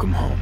Welcome home.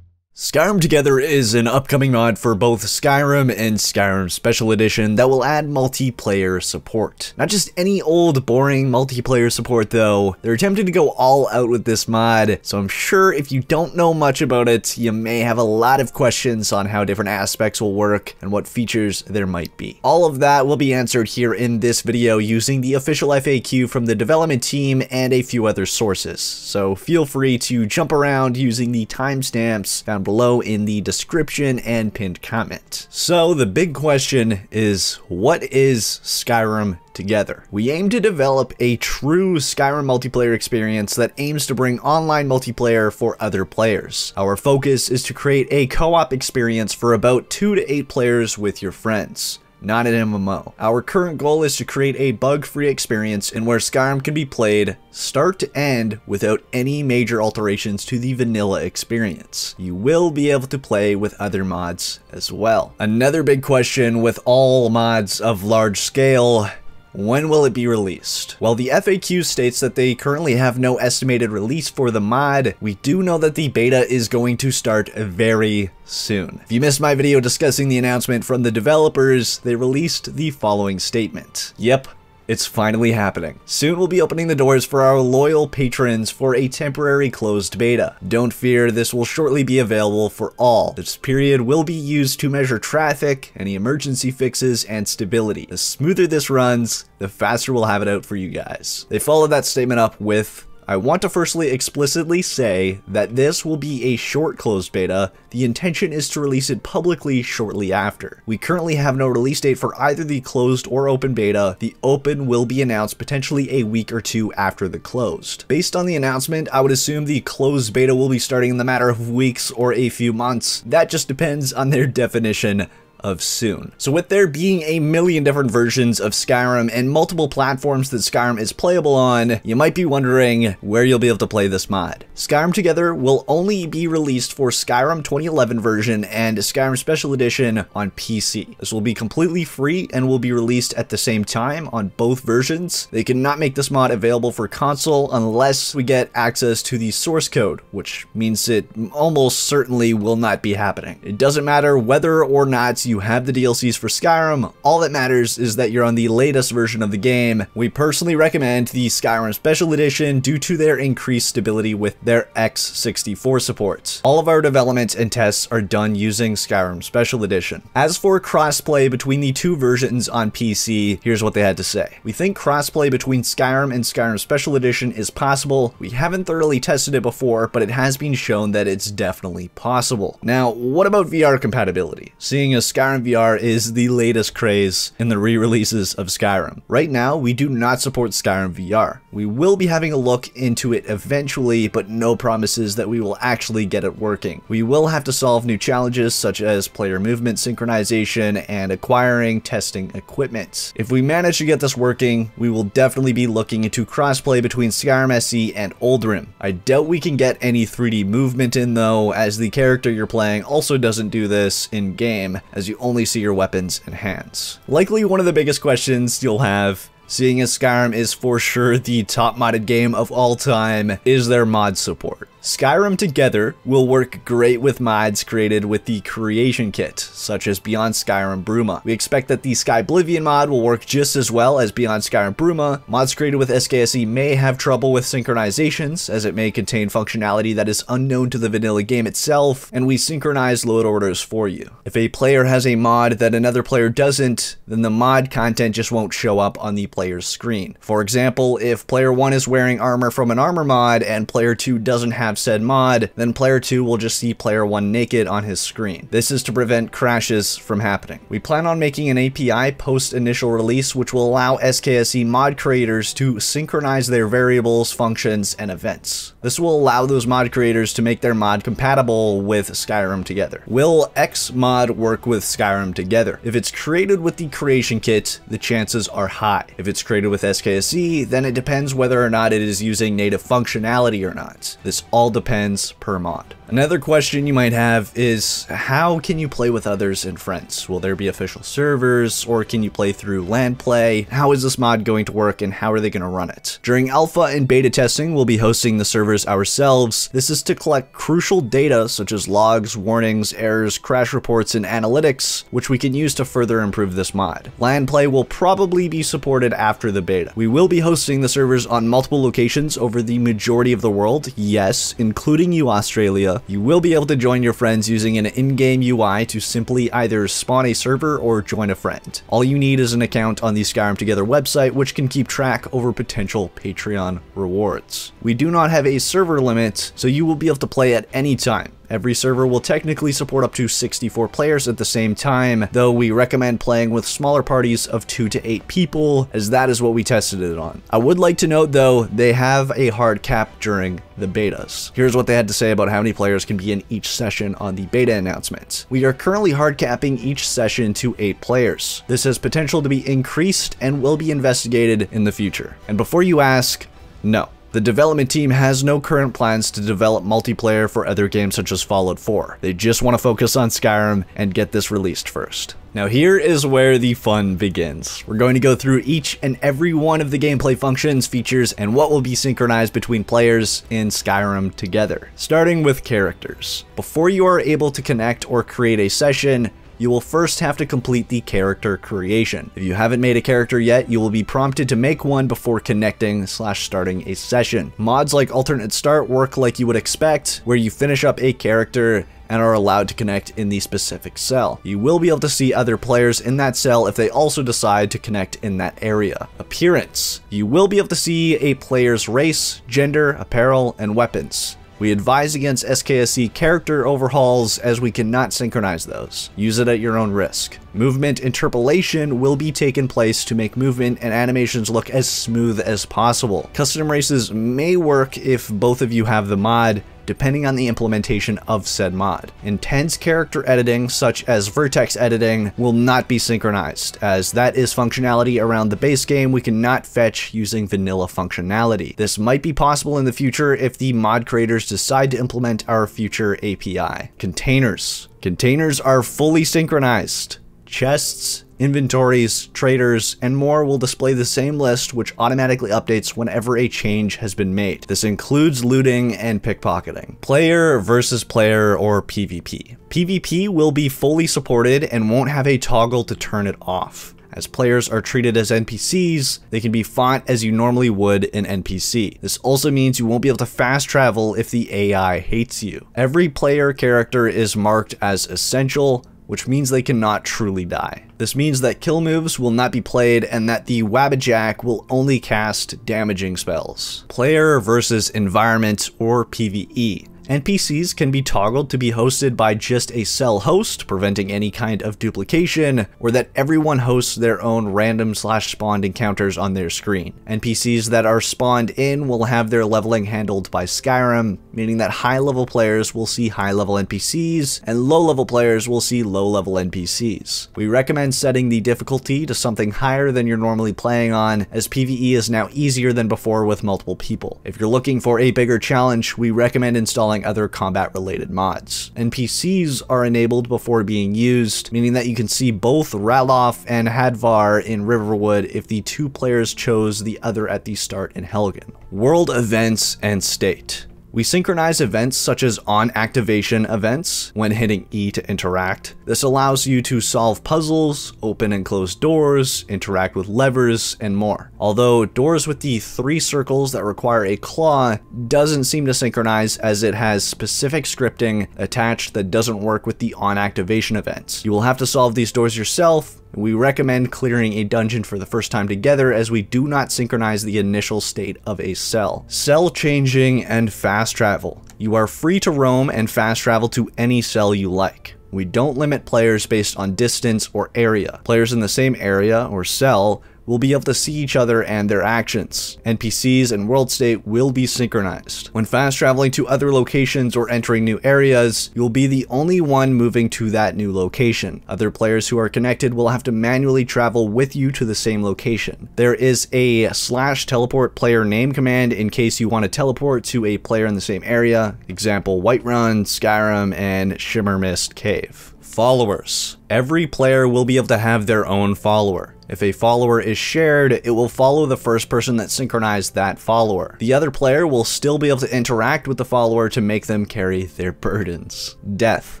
Skyrim Together is an upcoming mod for both Skyrim and Skyrim Special Edition that will add multiplayer support. Not just any old boring multiplayer support though, they're attempting to go all out with this mod, so I'm sure if you don't know much about it, you may have a lot of questions on how different aspects will work and what features there might be. All of that will be answered here in this video using the official FAQ from the development team and a few other sources, so feel free to jump around using the timestamps found below in the description and pinned comment. So the big question is, what is Skyrim Together? We aim to develop a true Skyrim multiplayer experience that aims to bring online multiplayer for other players. Our focus is to create a co-op experience for about 2 to 8 players with your friends. Not an MMO. Our current goal is to create a bug-free experience in where Skyrim can be played start to end without any major alterations to the vanilla experience. You will be able to play with other mods as well. Another big question with all mods of large scale: when will it be released? Well, the FAQ states that they currently have no estimated release for the mod. We do know that the beta is going to start very soon. If you missed my video discussing the announcement from the developers, they released the following statement. Yep. It's finally happening. Soon we'll be opening the doors for our loyal patrons for a temporary closed beta. Don't fear, this will shortly be available for all. This period will be used to measure traffic, any emergency fixes, and stability. The smoother this runs, the faster we'll have it out for you guys. They followed that statement up with, I want to firstly explicitly say that this will be a short closed beta. The intention is to release it publicly shortly after. We currently have no release date for either the closed or open beta. The open will be announced potentially a week or 2 after the closed. Based on the announcement, I would assume the closed beta will be starting in the matter of weeks or a few months. That just depends on their definition of soon. So with there being a million different versions of Skyrim and multiple platforms that Skyrim is playable on, you might be wondering where you'll be able to play this mod. Skyrim Together will only be released for Skyrim 2011 version and Skyrim Special Edition on PC. This will be completely free and will be released at the same time on both versions. They cannot make this mod available for console unless we get access to the source code, which means it almost certainly will not be happening. It doesn't matter whether or not you have the DLCs for Skyrim, all that matters is that you're on the latest version of the game. We personally recommend the Skyrim Special Edition due to their increased stability with their x64 support. All of our development and tests are done using Skyrim Special Edition. As for crossplay between the 2 versions on PC, here's what they had to say. We think crossplay between Skyrim and Skyrim Special Edition is possible. We haven't thoroughly tested it before, but it has been shown that it's definitely possible. Now, what about VR compatibility? Seeing as Skyrim VR is the latest craze in the re-releases of Skyrim. Right now, we do not support Skyrim VR. We will be having a look into it eventually, but no promises that we will actually get it working. We will have to solve new challenges such as player movement synchronization and acquiring testing equipment. If we manage to get this working, we will definitely be looking into crossplay between Skyrim SE and Oldrim. I doubt we can get any 3D movement in though, as the character you're playing also doesn't do this in-game, as you only see your weapons and hands. Likely one of the biggest questions you'll have, seeing as Skyrim is for sure the top modded game of all time, is there mod support? Skyrim Together will work great with mods created with the creation kit, such as Beyond Skyrim Bruma. We expect that the Skyblivion mod will work just as well as Beyond Skyrim Bruma. Mods created with SKSE may have trouble with synchronizations, as it may contain functionality that is unknown to the vanilla game itself, and we synchronize load orders for you. If a player has a mod that another player doesn't, then the mod content just won't show up on the player's screen. For example, if player 1 is wearing armor from an armor mod and player 2 doesn't have said mod, then player 2 will just see player 1 naked on his screen. This is to prevent crashes from happening. We plan on making an API post initial release which will allow SKSE mod creators to synchronize their variables, functions, and events. This will allow those mod creators to make their mod compatible with Skyrim Together. Will Xmod work with Skyrim Together? If it's created with the creation kit, the chances are high. If it's created with SKSE, then it depends whether or not it is using native functionality or not. This all depends per mod. Another question you might have is, how can you play with others and friends? Will there be official servers, or can you play through LAN play? How is this mod going to work, and how are they going to run it? During alpha and beta testing, we'll be hosting the servers ourselves. This is to collect crucial data such as logs, warnings, errors, crash reports, and analytics, which we can use to further improve this mod. LAN play will probably be supported after the beta. We will be hosting the servers on multiple locations over the majority of the world, yes, including you, Australia. You will be able to join your friends using an in-game UI to simply either spawn a server or join a friend. All you need is an account on the Skyrim Together website, which can keep track over potential Patreon rewards. We do not have a server limit, so you will be able to play at any time. Every server will technically support up to 64 players at the same time, though we recommend playing with smaller parties of 2 to 8 people, as that is what we tested it on. I would like to note though, they have a hard cap during the betas. Here's what they had to say about how many players can be in each session on the beta announcement. We are currently hard capping each session to 8 players. This has potential to be increased and will be investigated in the future. And before you ask, no. The development team has no current plans to develop multiplayer for other games such as Fallout 4. They just want to focus on Skyrim and get this released first. Now here is where the fun begins. We're going to go through each and every one of the gameplay functions, features, and what will be synchronized between players in Skyrim Together. Starting with characters. Before you are able to connect or create a session, you will first have to complete the character creation. If you haven't made a character yet, you will be prompted to make one before connecting/starting a session. Mods like Alternate Start work like you would expect, where you finish up a character and are allowed to connect in the specific cell. You will be able to see other players in that cell if they also decide to connect in that area. Appearance. You will be able to see a player's race, gender, apparel, and weapons. We advise against SKSE character overhauls as we cannot synchronize those. Use it at your own risk. Movement interpolation will be taking place to make movement and animations look as smooth as possible. Custom races may work if both of you have the mod, depending on the implementation of said mod. Intense character editing, such as vertex editing, will not be synchronized, as that is functionality around the base game we cannot fetch using vanilla functionality. This might be possible in the future if the mod creators decide to implement our future API. Containers. Containers are fully synchronized. Chests, inventories, traders, and more will display the same list, which automatically updates whenever a change has been made. This includes looting and pickpocketing. Player versus player, or PvP. PvP will be fully supported and won't have a toggle to turn it off. As players are treated as NPCs, they can be fought as you normally would an NPC. This also means you won't be able to fast travel if the AI hates you. Every player character is marked as essential, which means they cannot truly die. This means that kill moves will not be played and that the Wabbajack will only cast damaging spells. Player versus environment, or PvE. NPCs can be toggled to be hosted by just a cell host, preventing any kind of duplication, or that everyone hosts their own random/spawned encounters on their screen. NPCs that are spawned in will have their leveling handled by Skyrim, meaning that high-level players will see high-level NPCs, and low-level players will see low-level NPCs. We recommend setting the difficulty to something higher than you're normally playing on, as PvE is now easier than before with multiple people. If you're looking for a bigger challenge, we recommend installing other combat-related mods. NPCs are enabled before being used, meaning that you can see both Ralof and Hadvar in Riverwood if the two players chose the other at the start in Helgen. World events and state. We synchronize events such as on-activation events when hitting E to interact. This allows you to solve puzzles, open and close doors, interact with levers, and more. Although doors with the 3 circles that require a claw doesn't seem to synchronize, as it has specific scripting attached that doesn't work with the on-activation events. You will have to solve these doors yourself. We recommend clearing a dungeon for the first time together, as we do not synchronize the initial state of a cell. Cell changing and fast travel. You are free to roam and fast travel to any cell you like. We don't limit players based on distance or area. Players in the same area or cell will be able to see each other and their actions. NPCs and world state will be synchronized. When fast traveling to other locations or entering new areas, you'll be the only one moving to that new location. Other players who are connected will have to manually travel with you to the same location. There is a /teleport player name command in case you want to teleport to a player in the same area. Example, Whiterun, Skyrim, and Shimmermist Cave. Followers. Every player will be able to have their own follower. If a follower is shared, it will follow the first person that synchronized that follower. The other player will still be able to interact with the follower to make them carry their burdens. Death.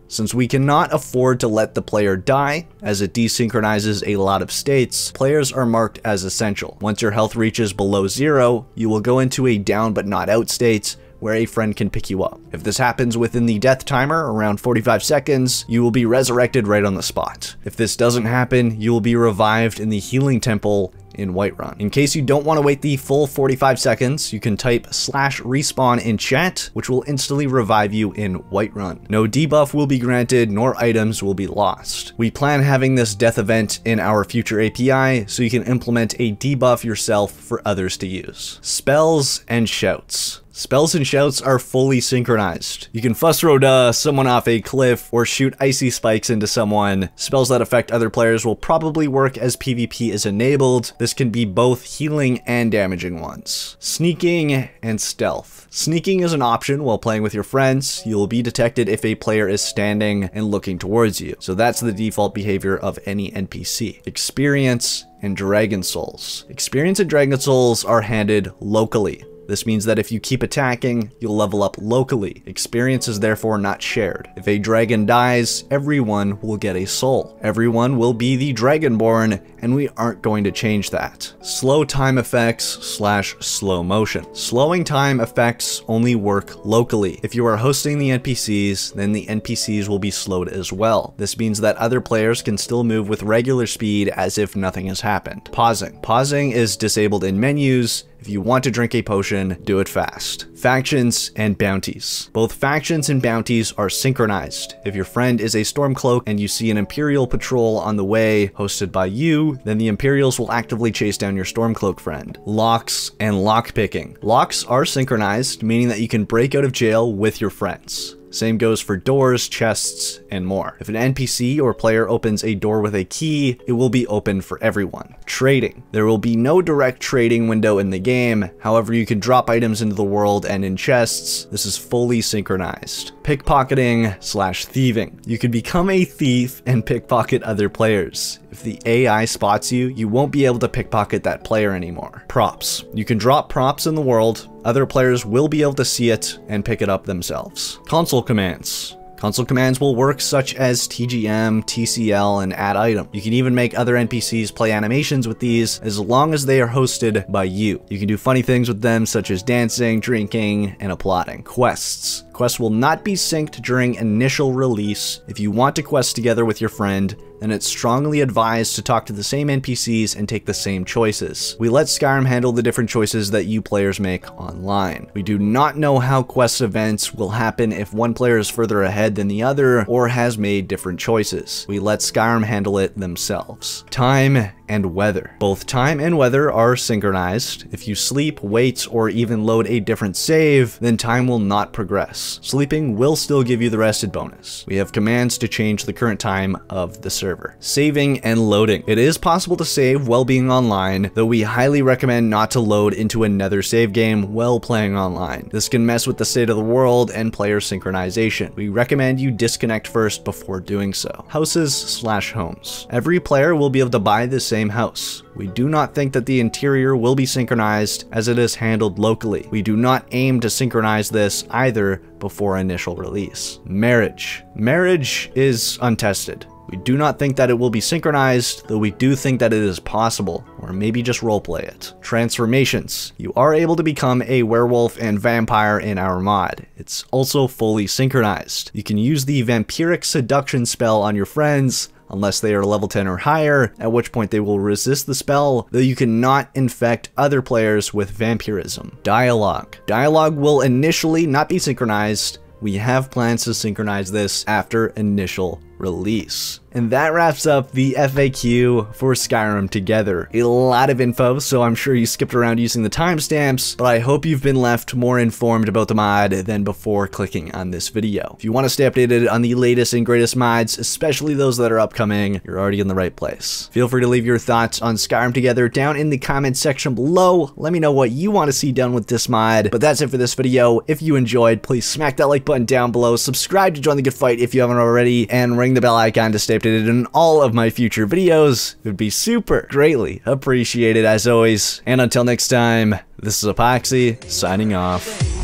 Since we cannot afford to let the player die, as it desynchronizes a lot of states, players are marked as essential. Once your health reaches below 0, you will go into a down but not out state, where a friend can pick you up. If this happens within the death timer, around 45 seconds, you will be resurrected right on the spot. If this doesn't happen, you will be revived in the healing temple in Whiterun. In case you don't want to wait the full 45 seconds, you can type /respawn in chat, which will instantly revive you in Whiterun. No debuff will be granted, nor items will be lost. We plan having this death event in our future API, so you can implement a debuff yourself for others to use. Spells and shouts. Spells and shouts are fully synchronized. You can fuss road someone off a cliff or shoot icy spikes into someone. Spells that affect other players will probably work as PvP is enabled. This can be both healing and damaging ones. Sneaking and stealth. Sneaking is an option while playing with your friends. You will be detected if a player is standing and looking towards you. So that's the default behavior of any NPC. Experience and Dragon Souls. Experience and Dragon Souls are handed locally. This means that if you keep attacking, you'll level up locally. Experience is therefore not shared. If a dragon dies, everyone will get a soul. Everyone will be the Dragonborn, and we aren't going to change that. Slow time effects / slow motion. Slowing time effects only work locally. If you are hosting the NPCs, then the NPCs will be slowed as well. This means that other players can still move with regular speed as if nothing has happened. Pausing. Pausing is disabled in menus. If you want to drink a potion, do it fast. Factions and bounties. Both factions and bounties are synchronized. If your friend is a Stormcloak and you see an Imperial patrol on the way hosted by you, then the Imperials will actively chase down your Stormcloak friend. Locks and lockpicking. Locks are synchronized, meaning that you can break out of jail with your friends. Same goes for doors, chests, and more. If an NPC or player opens a door with a key, it will be open for everyone. Trading. There will be no direct trading window in the game. However, you can drop items into the world and in chests. This is fully synchronized. Pickpocketing / thieving. You can become a thief and pickpocket other players. If the AI spots you, you won't be able to pickpocket that player anymore. Props. You can drop props in the world. Other players will be able to see it and pick it up themselves. Console commands. Console commands will work such as TGM, TCL, and add item. You can even make other NPCs play animations with these as long as they are hosted by you. You can do funny things with them such as dancing, drinking, and applauding. Quests. Quests will not be synced during initial release. If you want to quest together with your friend, then it's strongly advised to talk to the same NPCs and take the same choices. We let Skyrim handle the different choices that you players make online. We do not know how quest events will happen if one player is further ahead than the other or has made different choices. We let Skyrim handle it themselves. Time and weather. Both time and weather are synchronized. If you sleep, wait, or even load a different save, then time will not progress. Sleeping will still give you the rested bonus. We have commands to change the current time of the server. Saving and loading. It is possible to save while being online, though we highly recommend not to load into another save game while playing online. This can mess with the state of the world and player synchronization. We recommend you disconnect first before doing so. Houses / homes. Every player will be able to buy the same house. We do not think that the interior will be synchronized as it is handled locally. We do not aim to synchronize this either before initial release. Marriage. Marriage is untested. We do not think that it will be synchronized, though we do think that it is possible, or maybe just roleplay it. Transformations. You are able to become a werewolf and vampire in our mod. It's also fully synchronized. You can use the vampiric seduction spell on your friends, unless they are level 10 or higher, at which point they will resist the spell, though you cannot infect other players with vampirism. Dialogue. Dialogue will initially not be synchronized. We have plans to synchronize this after initial release. And that wraps up the FAQ for Skyrim Together. A lot of info, so I'm sure you skipped around using the timestamps, but I hope you've been left more informed about the mod than before clicking on this video. If you want to stay updated on the latest and greatest mods, especially those that are upcoming, you're already in the right place. Feel free to leave your thoughts on Skyrim Together down in the comments section below. Let me know what you want to see done with this mod. But that's it for this video. If you enjoyed, please smack that like button down below, subscribe to join the good fight if you haven't already, and ring the bell icon to stay updated on all of my future videos. It would be super greatly appreciated as always. And until next time, this is Epoxy signing off.